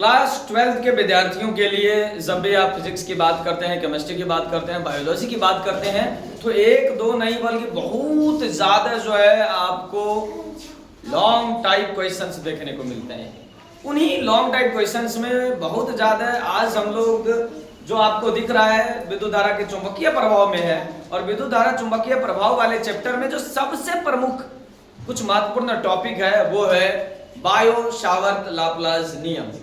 Class 12th के विद्यार्थियों के लिए जब भी आप फिजिक्स की बात करते हैं, केमिस्ट्री की बात करते हैं, बायोलॉजी की बात करते हैं, तो एक दो नहीं बल्कि बहुत ज्यादा जो है आपको लॉन्ग टाइप क्वेश्चंस देखने को मिलते हैं। उन्हीं लॉन्ग टाइप क्वेश्चंस में बहुत ज्यादा आज हम लोग जो आपको दिख रहा है विद्युत धारा के चुंबकीय प्रभाव में है, और विद्युत धारा चुंबकीय प्रभाव वाले चैप्टर में जो सबसे प्रमुख कुछ महत्वपूर्ण टॉपिक है वो है बायो सावर्त लाप्लास नियम।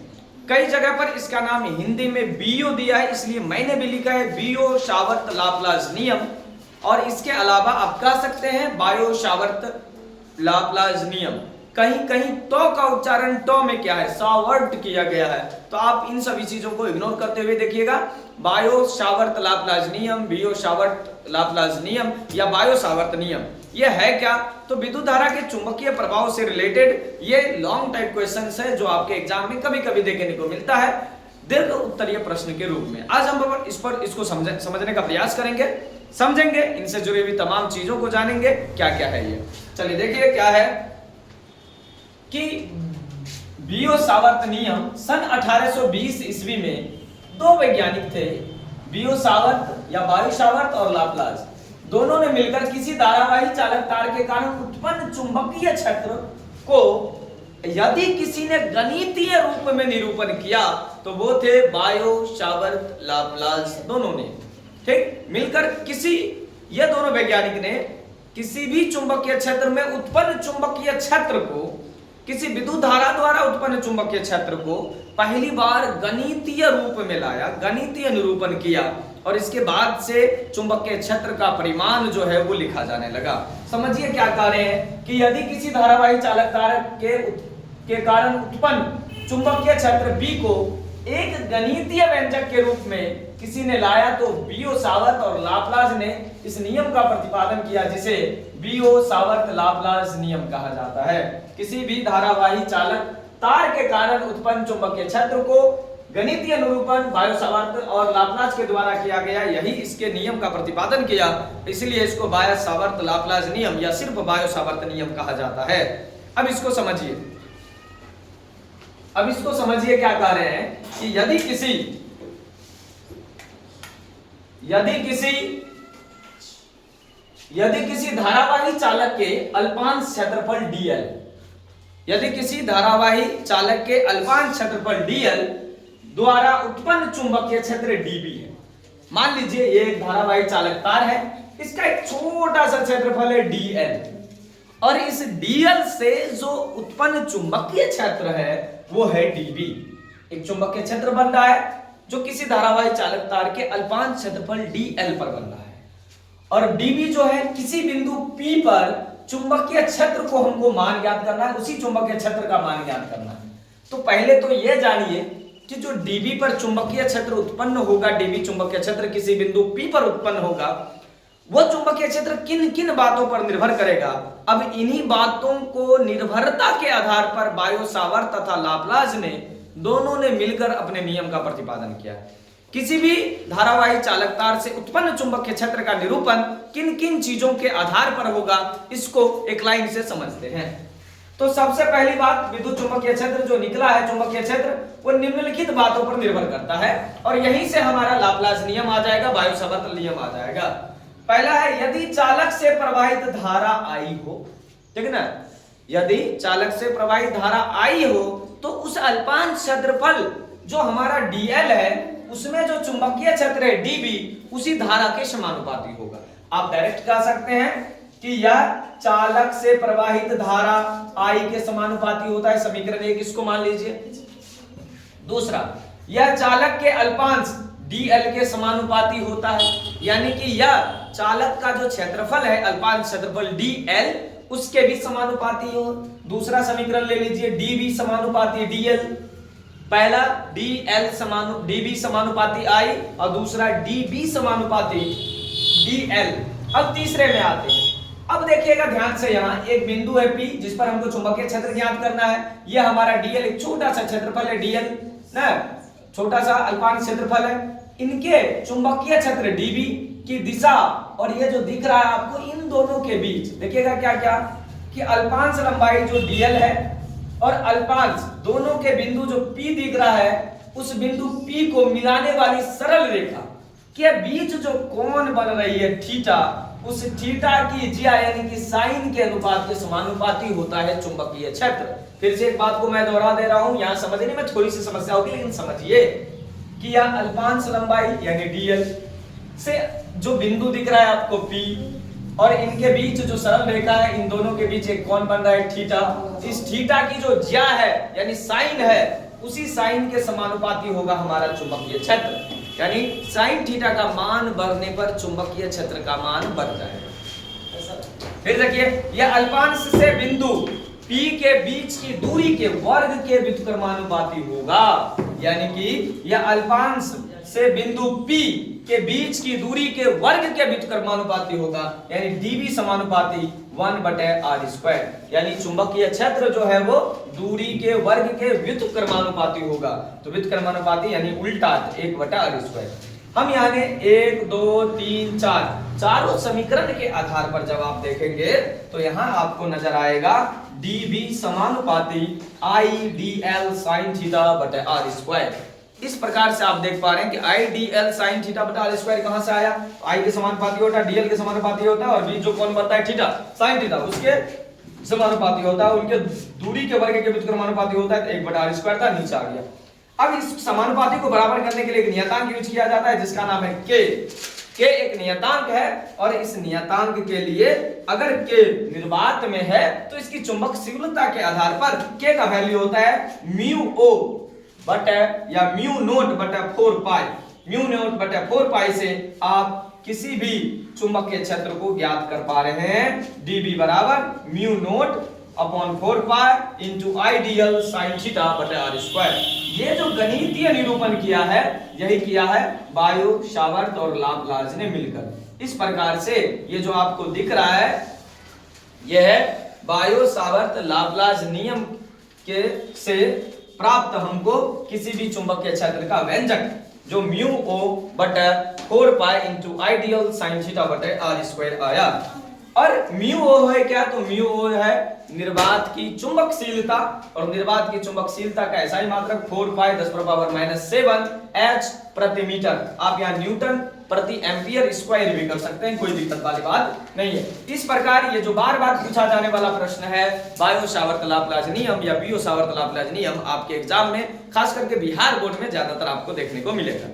कई जगह पर इसका नाम हिंदी में बीओ दिया है, इसलिए मैंने भी लिखा है बियो सावर्त लाप्लास नियम, और इसके अलावा आप कह सकते हैं बायो सावर्त लाप्लास नियम। कहीं कहीं तो का उच्चारण तो में क्या है, सावर्त किया गया है, तो आप इन सभी चीजों को इग्नोर करते हुए देखिएगा। बायो सावर्त लाप्लास नियम, बियो सावर्त लाप्लास नियम या बायो सावर्त नियम, ये है क्या? तो विद्युत धारा के चुंबकीय प्रभाव से रिलेटेड ये लॉन्ग टाइप क्वेश्चंस है जो आपके एग्जाम में कभी कभी देखने को मिलता है दीर्घ उत्तरीय प्रश्न के रूप में। आज हम इसको समझने का प्रयास करेंगे, समझेंगे, इनसे जुड़ी हुई तमाम चीजों को जानेंगे क्या क्या है ये। चलिए देखिए क्या है कि बियो सावर्त नियम सन 1820 ईस्वी में दो वैज्ञानिक थे, बियो सावर्त या बायो सावर्त और लाप्लास, दोनों ने मिलकर किसी धारावाही चालक तार के कारण उत्पन्न चुंबकीय क्षेत्र को यदि किसी ने गणितीय रूप में निरूपण किया तो वो थे बायो सावर्त लाप्लास दोनों ने। ठीक, मिलकर ये दोनों वैज्ञानिक ने किसी भी चुंबकीय क्षेत्र में उत्पन्न चुंबकीय क्षेत्र को, किसी विद्युत धारा द्वारा उत्पन्न चुंबकीय क्षेत्र को पहली बार गणितीय रूप में लाया, गणितीय निरूपण किया, और इसके बाद से चुंबकीय क्षेत्र का परिमाण जो है वो लिखा जाने लगा। समझिए क्या कह रहे हैं कि यदि किसी धारावाही चालक तार के कारण उत्पन्न चुंबकीय क्षेत्र B को एक गणितीय व्यंजक के रूप में किसी ने लाया तो बियो सावर्त और लाप्लास ने इस नियम का प्रतिपादन किया जिसे बियो सावर्त लाप्लास नियम कहा जाता है। किसी भी धारावाही चालक तार के कारण उत्पन्न चुंबकीय क्षेत्र को गणितीय निरूपण बायो सावर्त और लाप्लास के द्वारा किया गया, यही इसके नियम का प्रतिपादन किया, इसलिए इसको बायो सावर्त लाप्लास नियम या सिर्फ बायो सावर्त नियम कहा जाता है। अब इसको समझिए क्या कह रहे हैं कि यदि किसी धारावाही चालक के अल्पांश क्षेत्रफल dl, यदि किसी धारावाही चालक के अल्पांश क्षेत्रफल dl द्वारा उत्पन्न चुंबकीय क्षेत्र db है। मान लीजिए ये एक धारावाही चालक तार है, इसका एक छोटा सा क्षेत्रफल है dl, और इस dl से जो उत्पन्न चुंबकीय क्षेत्र है वो है db। एक चुंबकीय क्षेत्र बन रहा है जो किसी धारावाही चालक तार के अल्पांश क्षेत्रफल dl पर बन रहा है, और db जो है किसी बिंदु P पर चुंबकीय क्षेत्र को हमको मान ज्ञात करना है, उसी चुंबकीय क्षेत्र का मान ज्ञात करना है। तो पहले तो यह जानिए कि जो db पर चुंबकीय क्षेत्र उत्पन्न होगा, db चुंबकीय क्षेत्र किसी बिंदु P पर उत्पन्न होगा, वो चुंबकीय क्षेत्र किन किन बातों पर निर्भर करेगा। अब इन्हीं बातों को निर्भरता के आधार पर बायो सावर्त तथा लाप्लास ने दोनों ने मिलकर अपने नियम का प्रतिपादन किया। किसी भी धारावाही चालक तार से उत्पन्न चुंबकीय क्षेत्र का निरूपण किन किन चीजों के आधार पर होगा, इसको एक लाइन से समझते हैं। तो सबसे पहली बात, विद्युत चुंबकीय क्षेत्र जो निकला है, चुंबकीय क्षेत्र वो निम्नलिखित बातों पर निर्भर करता है, और यहीं से हमारा लाप्लास नियम आ जाएगा, बायो सावर्त नियम आ जाएगा। पहला है यदि चालक से प्रवाहित धारा I हो, ठीक है ना, यदि चालक से प्रवाहित धारा I हो तो उस अल्पांश क्षेत्रफल जो हमारा dl है उसमें जो चुंबकीय क्षेत्र है db उसी धारा के समानुपाती होगा। आप डायरेक्ट कह सकते हैं कि यह चालक से प्रवाहित धारा I के समानुपाती होता है, समीकरण 1 इसको मान लीजिए। दूसरा, यह चालक के अल्पांश dl के समानुपाती होता है, यानी कि यह चालक का जो क्षेत्रफल है अल्पांश क्षेत्रफल dl उसके भी समानुपाती हो। दूसरा समीकरण ले लीजिए, db समानुपाती dl, पहला db समानुपाती I और दूसरा db समानुपाती dl। अब तीसरे में आते हैं। अब देखिएगा ध्यान से, यहाँ एक बिंदु है P जिस पर हमको चुंबकीय क्षेत्र ज्ञात करना है। यह हमारा dl एक छोटा सा क्षेत्रफल है dl ना, छोटा सा अल्पांश क्षेत्रफल है। इनके चुंबकीय क्षेत्र db की दिशा और ये जो दिख रहा है आपको इन दोनों के बीच देखिएगा क्या क्या कि अल्पांश लंबाई जो dl है और अल्पांश दोनों के बिंदु जो P दिख रहा है उस बिंदु P को मिलाने वाली सरल रेखा के बीच जो कोण बन रही है थीटा, उस थीटा की ज्या यानी कि साइन के अनुपात के समानुपाती होता है चुंबकीय क्षेत्र। फिर से एक बात को मैं दोहरा दे रहा हूं, यहां समझने में थोड़ी सी समस्या होगी, लेकिन समझिए कि यह अल्पांश लंबाई यानी dl से जो बिंदु दिख रहा है आपको P और इनके बीच जो सरल रेखा है, इन दोनों के बीच एक कोण बन रहा है थीटा। इस थीटा की जो ज्या है यानी साइन है, उसी साइन के समानुपाती होगा हमारा चुंबकीय क्षेत्र, यानी साइन थीटा का मान बढ़ने पर चुंबकीय क्षेत्र का मान बढ़ जाएगा। फिर देखिए, यह अल्पांश से बिंदु P के बीच की दूरी के वर्ग के व्युत्क्रमानुपाती होगा, यानी कि यह अल्पांश से बिंदु P के बीच की दूरी के वर्ग के व्युत्क्रमानुपाती होगा, यानी dv समानुपाती 1/r², यानी चुंबकीय क्षेत्र जो है वो दूरी के वर्ग के व्युत्क्रमानुपाती होगा। तो व्युत्क्रमानुपाती यानी उल्टा 1/r²। हम यहाँ 1 2 3 4 चारों समीकरण के आधार पर जब आप देखेंगे तो यहाँ आपको नजर आएगा dv समानुपाती idl sin θ/r²। इस प्रकार से आप देख पा रहे हैं कि idl sin θ/r² कहां से आया, i के समानुपाती होता है, dl के समानुपाती होता है, और बीच जो कोण बनता है थीटा sin थीटा उसके समानुपाती होता है, उनके दूरी के वर्ग के व्युत्क्रमानुपाती होता है, 1/r² था, नीचे आ गया। अब इस समानुपाती को बराबर करने के लिए एक नियतांक यूज किया जाता है जिसका नाम है k। k एक नियतांक है और इस नियतांक के लिए अगर k निर्वात में है तो इसकी चुंबकशीलता के आधार पर k का वैल्यू होता है μ0 बटा या μ0 बटा 4 पाई। μ0 बटा 4 पाई से आप किसी भी चुंबकीय क्षेत्र को ज्ञात कर पा रहे हैं। dB बराबर μ0 upon 4 pi into idl sin θ/r²। ये जो गणितीय निरूपण किया है यही किया है बायो सावर्त और लाप्लास ने मिलकर। इस प्रकार से ये जो आपको दिख रहा है यह है बायो सावर्त लाप्लास नियम के से प्राप्त हमको किसी भी चुंबकीय क्षेत्र का व्यंजक जो μ0 बटा 4 pi into ideal sin θ/r² आया। और μ0 है क्या, तो μ0 है निर्वात की चुंबकशीलता, और निर्वात की चुंबकशीलता का ऐसा ही मात्रक 4 पाई 10⁻⁷ h प्रति मीटर। आप यहाँ न्यूटन प्रति एम्पियर स्क्वायर भी कर सकते हैं, कोई दिक्कत वाली बात नहीं है। इस प्रकार ये जो बार बार पूछा जाने वाला प्रश्न है बायो सावर्त लाप्लास नियम या बियो सावर्त लाप्लास नियम, आपके एग्जाम में खास करके बिहार बोर्ड में ज्यादातर आपको देखने को मिलेगा।